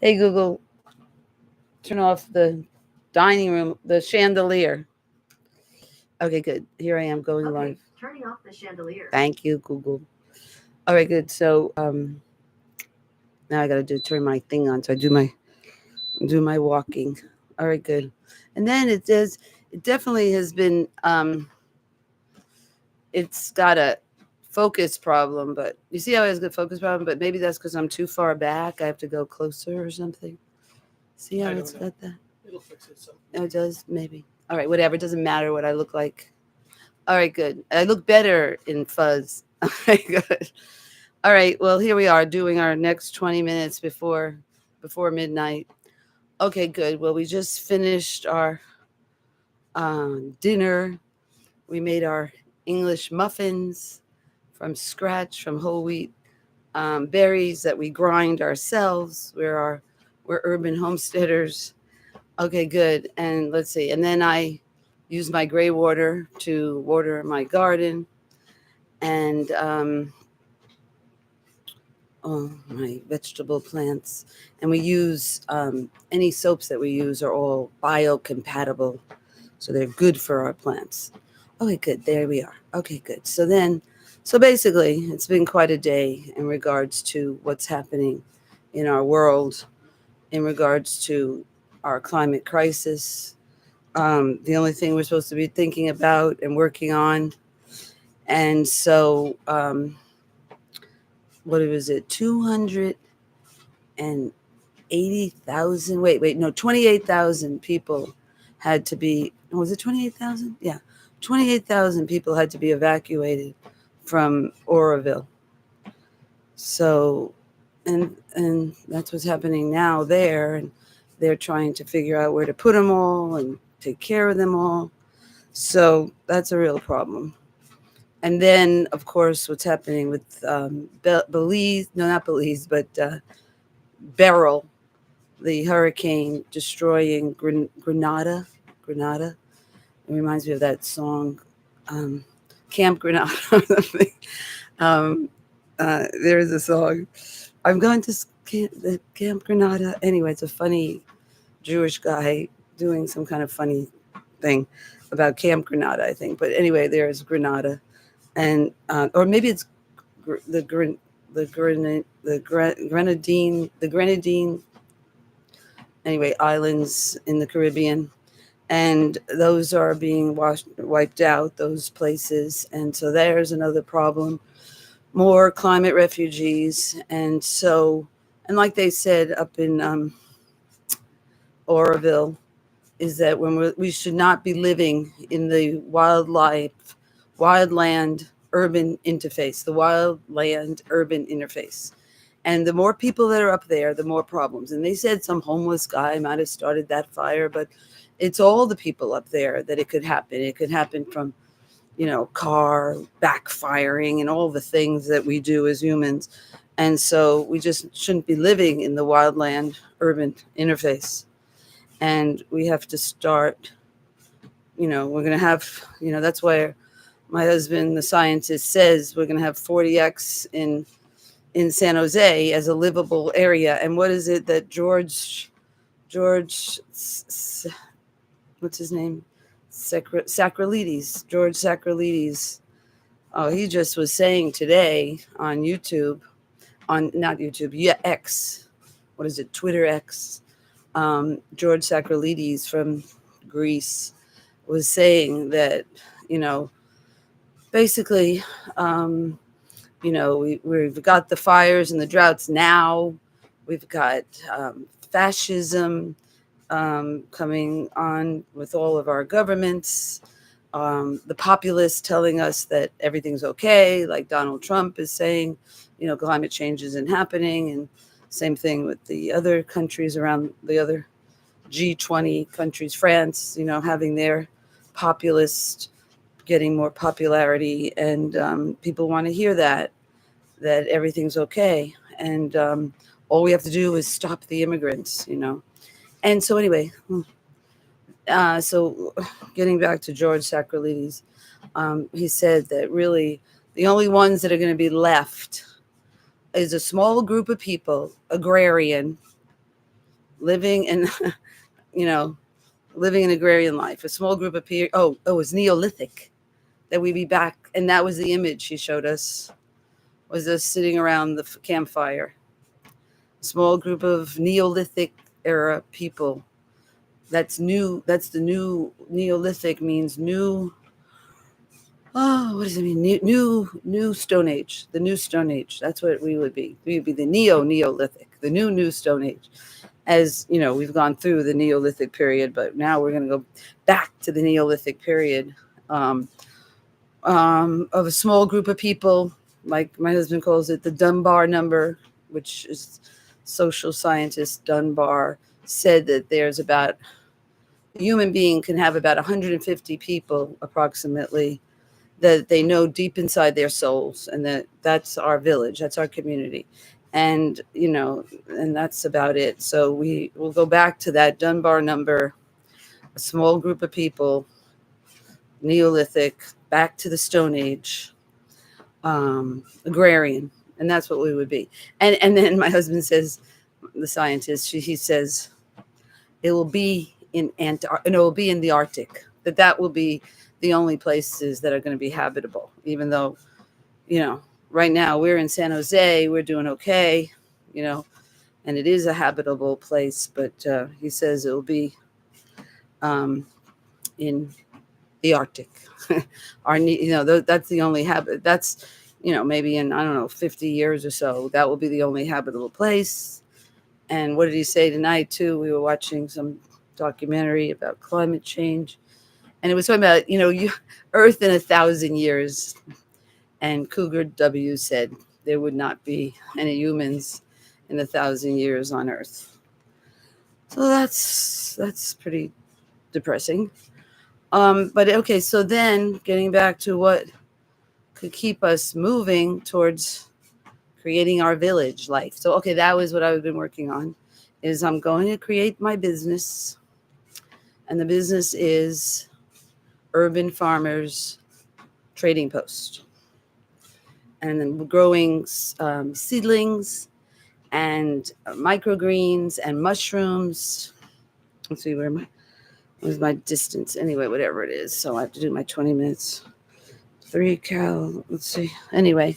Hey Google, turn off the dining room, the chandelier. Okay, good. Here I am going live. Turning off the chandelier. Thank you, Google. All right, good. So now I gotta turn my thing on. So I do my walking. All right, good. And then it definitely has been it's got a focus problem, but you see how it has a focus problem, but maybe that's because I'm too far back. I have to go closer or something. See how it's got that? It'll fix itself. Oh, it does? Maybe. All right, whatever. It doesn't matter what I look like. All right, good. I look better in fuzz. All right, good. All right, well, here we are doing our next 20 minutes before midnight. Okay, good. Well, we just finished our dinner. We made our English muffins from scratch from whole wheat berries that we grind ourselves. We're urban homesteaders. Okay, good. And let's see. And then I use my gray water to water my garden and my vegetable plants. And we use any soaps that we use are all biocompatible, so they're good for our plants. Okay, good. There we are. Okay, good. So basically, it's been quite a day in regards to what's happening in our world, in regards to our climate crisis. The only thing we're supposed to be thinking about and working on. And so, what was it? 280,000. Wait, no, 28,000 people had to be. Was it 28,000? Yeah, 28,000 people had to be evacuated from Oroville. So, and that's what's happening now there, and they're trying to figure out where to put them all and take care of them all. So that's a real problem. And then, of course, what's happening with Belize? No, not Belize, but Beryl, the hurricane destroying Grenada. Grenada. It reminds me of that song, um, Camp Grenada. Or something. um, there is a song. I'm going to Camp Grenada. Anyway, it's a funny Jewish guy doing some kind of funny thing about Camp Grenada, I think. But anyway, there's Grenada, and or maybe it's the Grenadine. Anyway, islands in the Caribbean, and those are being wiped out. Those places, and so there's another problem. More climate refugees, and like they said up in Oroville, is that when we should not be living in the wildland urban interface, the wildland urban interface. And the more people that are up there, the more problems. And they said some homeless guy might have started that fire, but it's all the people up there that it could happen. It could happen from, car backfiring and all the things that we do as humans. And so we just shouldn't be living in the wildland urban interface. And we have to start, we're going to have, that's why my husband, the scientist, says we're going to have 40x in San Jose as a livable area. And what is it that George, what's his name? Sacralides, George Sacralides. Oh, he just was saying today on YouTube, on not YouTube, yeah, X. What is it? Twitter X. George Sacralides from Greece was saying that, you know, basically, we've got the fires and the droughts now. We've got fascism coming on with all of our governments. The populists telling us that everything's okay, like Donald Trump is saying, climate change isn't happening. And same thing with the other countries around the other G20 countries, France, having their populist getting more popularity. And people want to hear that everything's okay. And all we have to do is stop the immigrants. And so anyway, so getting back to George Sacralides, he said that really the only ones that are going to be left is a small group of people, agrarian, living in, you know, living an agrarian life. A small group of people. Oh, it was Neolithic that we be back, and that was the image she showed us. Was us sitting around the campfire. Small group of Neolithic era people. That's new. That's the new Neolithic means new. Oh, what does it mean? New Stone Age. The new Stone Age. That's what we would be. We would be the Neolithic, the new Stone Age. As you know, we've gone through the Neolithic period, but now we're going to go back to the Neolithic period um, of a small group of people, like my husband calls it, the Dunbar number, which is social scientist Dunbar said that there's about a human being can have about 150 people approximately that they know deep inside their souls, and that's our village, that's our community, and and that's about it. So we will go back to that Dunbar number, a small group of people, Neolithic, back to the Stone Age, agrarian, and that's what we would be. And then my husband says, the scientist, he says it will be in Antarctica, no, it will be in the Arctic. That will be the only places that are going to be habitable, even though, right now we're in San Jose, we're doing okay, and it is a habitable place, but he says it will be in the Arctic. That's the only habit. That's, maybe in, I don't know, 50 years or so, that will be the only habitable place. And what did he say tonight, too? We were watching some documentary about climate change. And it was talking about, Earth in 1,000 years. And Cougar W said there would not be any humans in 1,000 years on Earth. So that's pretty depressing. But okay, so then getting back to what could keep us moving towards creating our village life. So, okay, that was what I've been working on, is I'm going to create my business. And the business is Urban Farmers Trading Post. And then we're growing seedlings and microgreens and mushrooms. Let's see, where's my distance? Anyway, whatever it is. So I have to do my 20 minutes. 3 cal. Let's see. Anyway,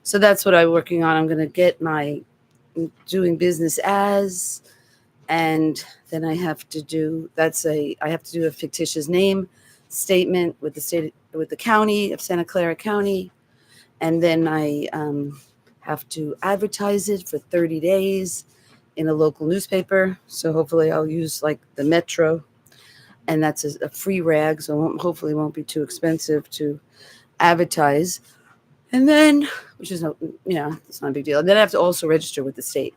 so that's what I'm working on. I'm going to get my doing business as, and then I have to do a fictitious name statement with the county of Santa Clara County, and then I have to advertise it for 30 days in a local newspaper. So hopefully I'll use like the Metro, and that's a free rag, so hopefully it won't be too expensive to advertise. And then, which is it's not a big deal. And then I have to also register with the state.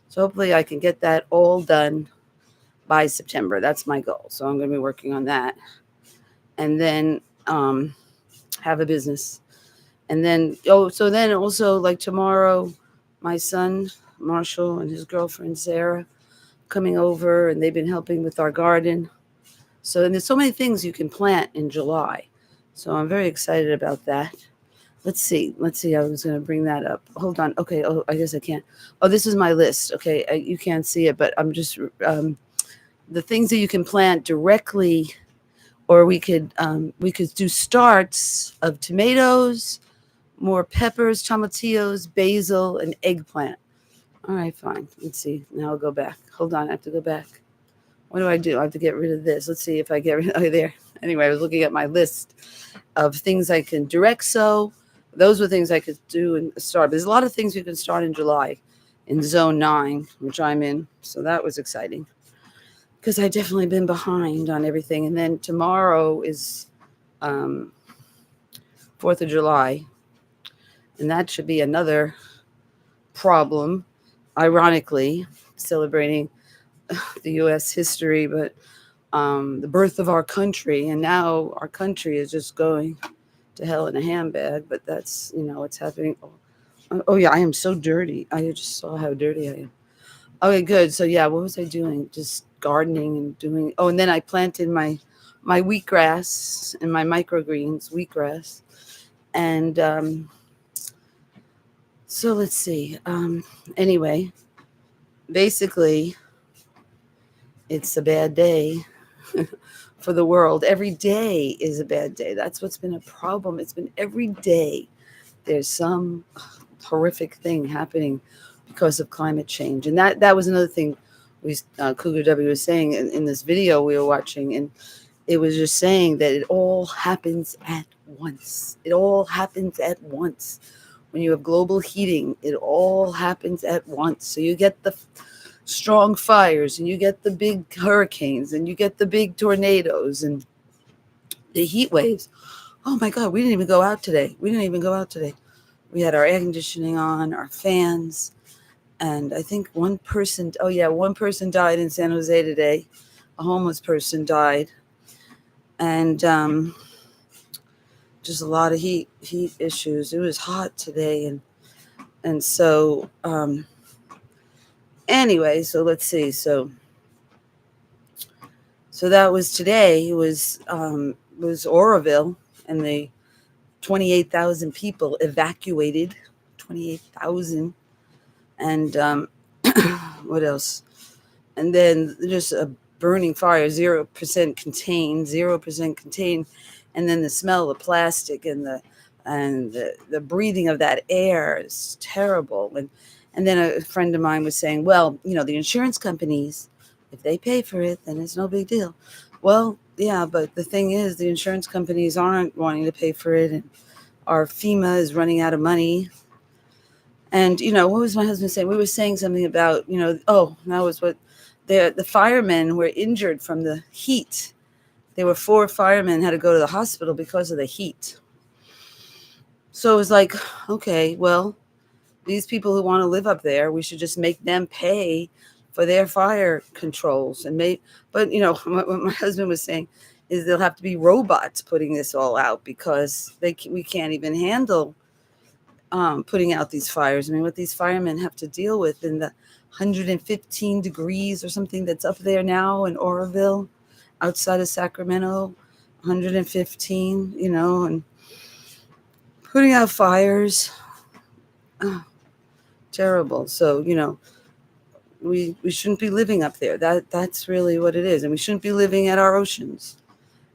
So hopefully I can get that all done by September. That's my goal. So I'm going to be working on that. And then have a business. And then, so then also like tomorrow, my son, Marshall, and his girlfriend, Sarah, coming over, and they've been helping with our garden. So, and there's so many things you can plant in July. So I'm very excited about that. Let's see. I was going to bring that up. Hold on. Okay. Oh, I guess I can't. Oh, this is my list. Okay. You can't see it, but I'm just, the things that you can plant directly, or we could do starts of tomatoes, more peppers, tomatillos, basil, and eggplant. All right, fine. Let's see. Now I'll go back. Hold on. I have to go back. What do? I have to get rid of this. Let's see if I get rid of there. Anyway, I was looking at my list of things I can direct sow. Those were things I could do and start. But there's a lot of things you can start in July in Zone 9, which I'm in. So that was exciting because I definitely been behind on everything. And then tomorrow is 4th of July. And that should be another problem, ironically, celebrating the U.S. history, but the birth of our country. And now our country is just going to hell in a handbag, but that's, what's happening. Oh, yeah, I am so dirty. I just saw how dirty I am. Okay, good. So, yeah, what was I doing? Just gardening and doing. Oh, and then I planted my wheatgrass and my microgreens, wheatgrass. And so let's see. Anyway, basically, It's a bad day for the world. Every day is a bad day. That's what's been a problem. It's been every day there's some horrific thing happening because of climate change. And that was another thing Cougar W was saying in this video we were watching. And it was just saying that it all happens at once. It all happens at once. When you have global heating, it all happens at once. So you get the strong fires, and you get the big hurricanes, and you get the big tornadoes and the heat waves. Oh my God, we didn't even go out today. We had our air conditioning on, our fans, and I think one person died in San Jose today. A homeless person died. And just a lot of heat issues. It was hot today, and so anyway, so let's see. So that was today. It was Oroville, and the 28,000 people evacuated. 28,000, and what else? And then just a burning fire, 0% contained, and then the smell of the plastic and the breathing of that air is terrible. And then a friend of mine was saying, well, the insurance companies, if they pay for it, then it's no big deal. Well, yeah, but the thing is, the insurance companies aren't wanting to pay for it, and our FEMA is running out of money. And what was my husband saying? We were saying something about, that was what the firemen were injured from the heat. There were 4 firemen had to go to the hospital because of the heat. So it was like, okay, well, these people who want to live up there, we should just make them pay for their fire controls. But what my husband was saying is there'll have to be robots putting this all out, because we can't even handle putting out these fires. I mean, what these firemen have to deal with in the 115 degrees or something that's up there now in Oroville, outside of Sacramento, 115, and putting out fires. Oh, terrible. So, we shouldn't be living up there. That's really what it is. And we shouldn't be living at our oceans.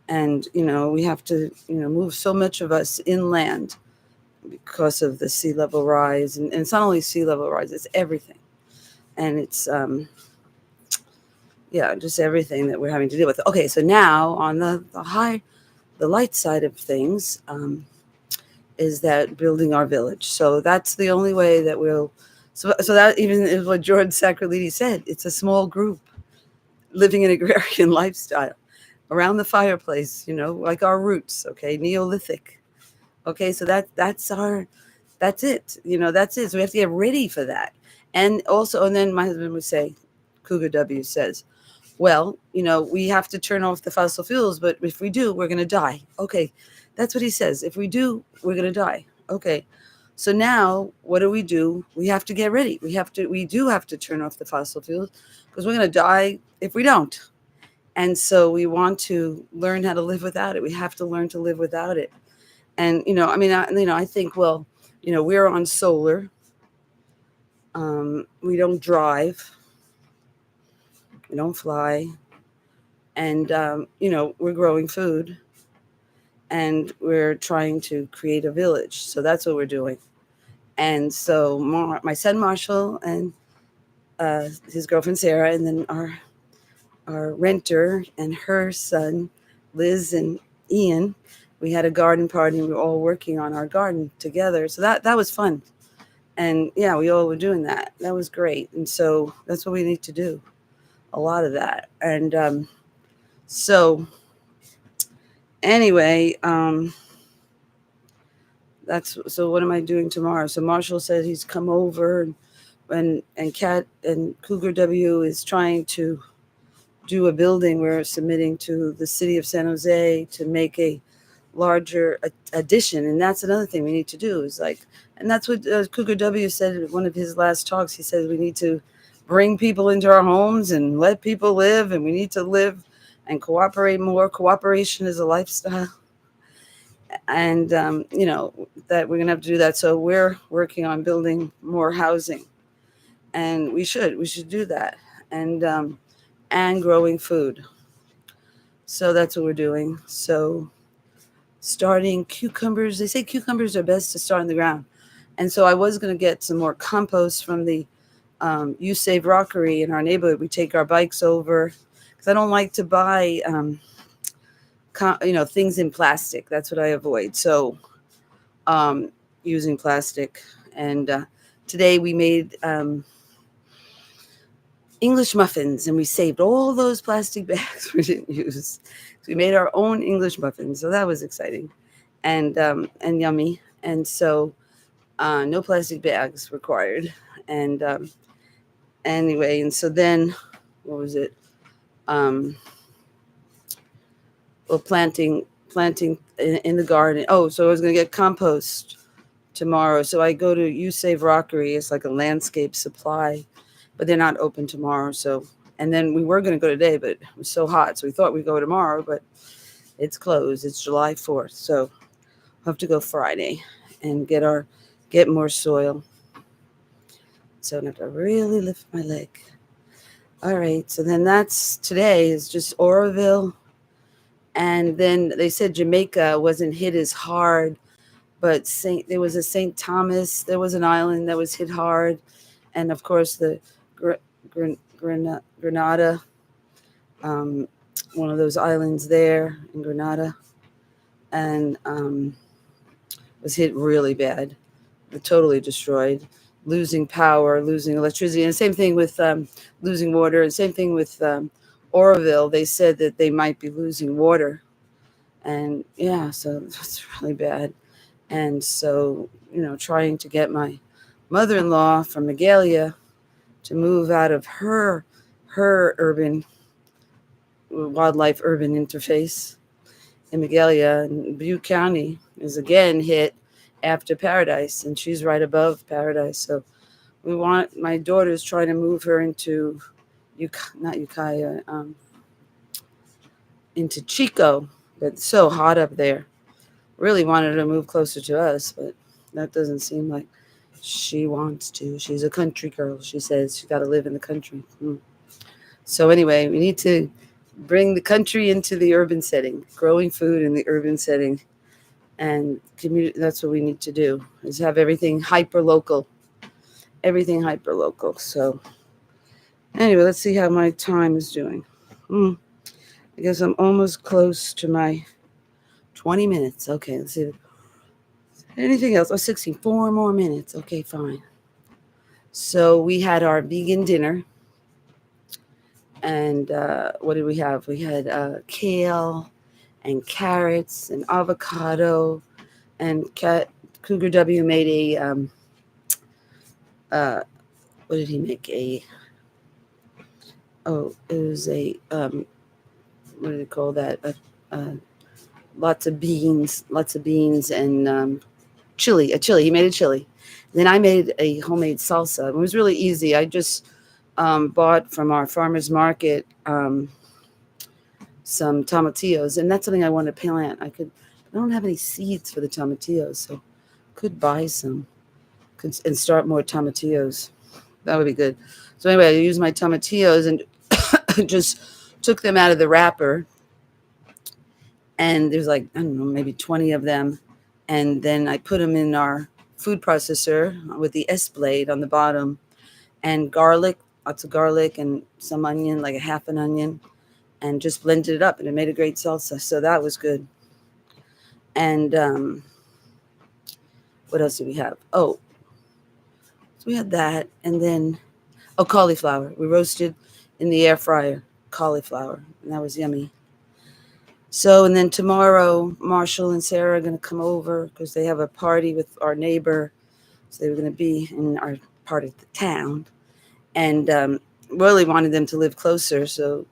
And, we have to, move so much of us inland because of the sea level rise. And it's not only sea level rise, it's everything. And it's, just everything that we're having to deal with. Okay, so now on the light side of things is that building our village. So that's the only way that we'll, so that even is what George Sacralidi said. It's a small group living an agrarian lifestyle around the fireplace, like our roots, okay, Neolithic. Okay, so that's it. That's it. So we have to get ready for that. And also, and then my husband would say, Cougar W says, well, we have to turn off the fossil fuels, but if we do, we're going to die. Okay, that's what he says. If we do, we're going to die. Okay, so now what do? We have to get ready. We do have to turn off the fossil fuels, because we're going to die if we don't. And so we want to learn how to live without it. We have to learn to live without it. And, I think, well, we're on solar. We don't drive. We don't fly. And, we're growing food. And we're trying to create a village. So that's what we're doing. And so my son Marshall and his girlfriend Sarah, and then our renter and her son Liz and Ian, we had a garden party, and we were all working on our garden together. So that was fun. And yeah, we all were doing that. That was great. And so that's what we need to do. A lot of that. And so anyway, so what am I doing tomorrow? So Marshall said he's come over, and Kat and Cougar W is trying to do a building. We're submitting to the city of San Jose to make a larger addition. And that's another thing we need to do is and that's what Cougar W said in one of his last talks. He said we need to bring people into our homes and let people live, and we need to live and cooperate more. Cooperation is a lifestyle. And, that we're going to have to do that. So we're working on building more housing, and we should do that. And and growing food. So that's what we're doing. So starting cucumbers, they say cucumbers are best to start in the ground. And so I was going to get some more compost from the You Save Rockery in our neighborhood. We take our bikes over because I don't like to buy, things in plastic. That's what I avoid. So using plastic. And today we made English muffins, and we saved all those plastic bags we didn't use. So we made our own English muffins, so that was exciting and yummy. And so no plastic bags required. And anyway, and so then what was it? Well, planting in the garden. Oh, so I was going to get compost tomorrow. So I go to You Save Rockery. It's like a landscape supply, but they're not open tomorrow. So, and then we were going to go today, but it was so hot. So we thought we'd go tomorrow, but it's closed. It's July 4th. So I'll have to go Friday and get more soil. So I have to really lift my leg. All right. So then that's today is just Oroville. And then they said Jamaica wasn't hit as hard, but there was a St. Thomas. There was an island that was hit hard. And of course, the Grenada, one of those islands there in Grenada, and was hit really bad, totally destroyed, losing power, losing electricity. And same thing with losing water. And same thing with Oroville. They said that they might be losing water. And yeah, so that's really bad. And so, trying to get my mother-in-law from Magalia to move out of her urban wildlife urban interface in Magalia. And Butte County is again hit after Paradise, and she's right above Paradise. So my daughter's trying to move her into into Chico, but it's so hot up there. Really wanted to move closer to us, but that doesn't seem like she wants to. She's a country girl. She says she's got to live in the country. So anyway, we need to bring the country into the urban setting, growing food in the urban setting. And that's what we need to do, is have everything hyper local. So anyway, let's see how my time is doing. I guess I'm almost close to my 20 minutes. Okay, let's see. Anything else? 64 more minutes. Okay, fine. So we had our vegan dinner. And what did we have? We had kale and carrots and avocado. And Cougar W made what did he make? It was what do they call that? Lots of beans and chili. He made a chili. Then I made a homemade salsa. It was really easy. I just bought from our farmer's market some tomatillos, and that's something I want to plant. I don't have any seeds for the tomatillos, so could buy some and start more tomatillos. That would be good. So anyway, I used my tomatillos and just took them out of the wrapper, and there's like, I don't know, maybe 20 of them. And then I put them in our food processor with the S blade on the bottom, and garlic, lots of garlic, and some onion, like a half an onion, and just blended it up, and it made a great salsa. So that was good. And what else do we have? Oh, so we had that, and then cauliflower. We roasted in the air fryer cauliflower, and that was yummy. So, and then tomorrow, Marshall and Sarah are going to come over because they have a party with our neighbor. So they were going to be in our part of the town, and really wanted them to live closer so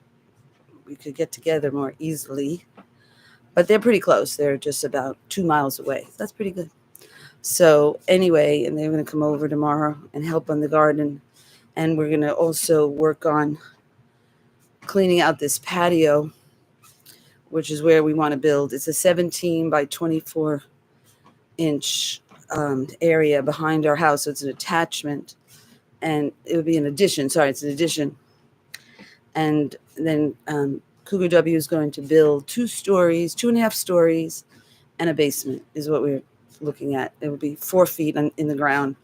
we could get together more easily. But they're pretty close. They're just about 2 miles away. That's pretty good. So anyway, and they're going to come over tomorrow and help on the garden. And we're going to also work on cleaning out this patio, which is where we want to build. It's a 17 by 24 inch area behind our house. So it's an attachment, and it would be an addition. Sorry, it's an addition. And then Cougar W is going to build 2 stories, 2.5 stories, and a basement is what we're looking at. It would be 4 feet in the ground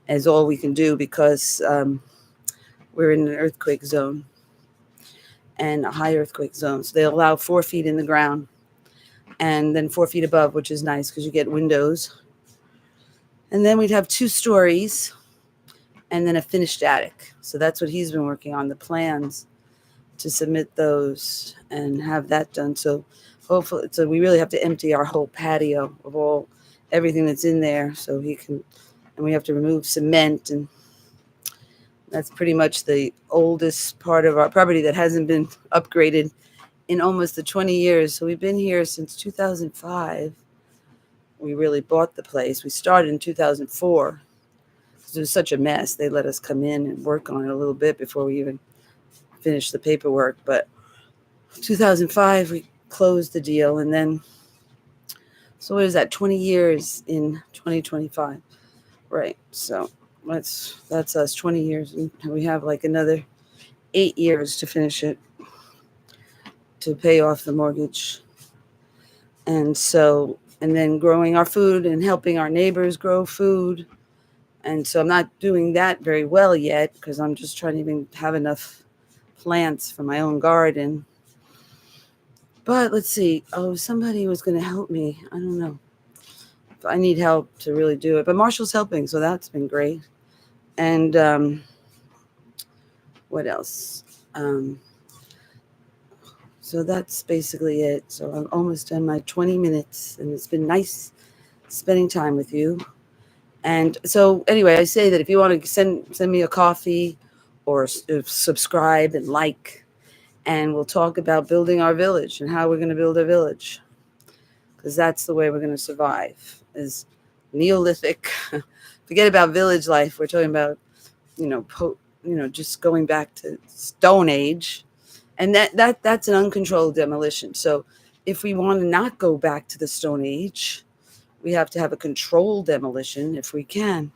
is all we can do because we're in an earthquake zone and a high earthquake zone. So they allow 4 feet in the ground and then 4 feet above, which is nice because you get windows. And then we'd have 2 stories and then a finished attic. So that's what he's been working on, the plans to submit those and have that done. So hopefully, so we really have to empty our whole patio of everything that's in there so he can, and we have to remove cement, and that's pretty much the oldest part of our property that hasn't been upgraded in almost the 20 years. So we've been here since 2005. We really bought the place. We started in 2004 because it was such a mess. They let us come in and work on it a little bit before we even finished the paperwork. But 2005, we closed the deal. And then, so what is that, 20 years in 2025? Right. So that's us, 20 years. And we have like another 8 years to finish it, to pay off the mortgage. And so, and then growing our food and helping our neighbors grow food. And so I'm not doing that very well yet because I'm just trying to even have enough plants for my own garden. But let's see. Oh, somebody was going to help me. I don't know. I need help to really do it. But Marshall's helping, so that's been great. And what else? So that's basically it. So I'm almost done my 20 minutes, and it's been nice spending time with you. And so anyway, I say that if you want to send me a coffee or subscribe and like, and we'll talk about building our village and how we're going to build a village, because that's the way we're going to survive. Is Neolithic. Forget about village life. We're talking about, just going back to Stone Age, and that's an uncontrolled demolition. So if we want to not go back to the Stone Age, we have to have a controlled demolition if we can.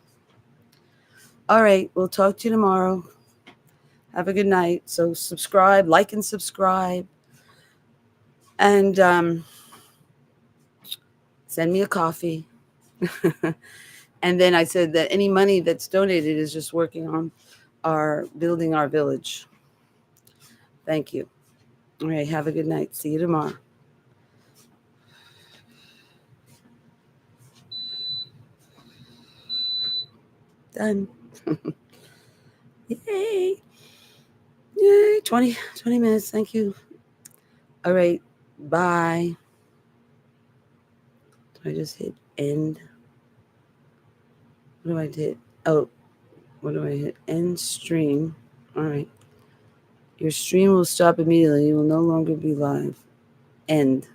All right, we'll talk to you tomorrow. Have a good night. So subscribe, like, and subscribe, and send me a coffee. And then I said that any money that's donated is just working on building our village. Thank you. All right, have a good night. See you tomorrow. Done. Yay. Yay. 20 minutes. Thank you. All right. Bye. Do I just hit end? What do I hit? Oh, what do I hit? End stream. All right. Your stream will stop immediately. You will no longer be live. End.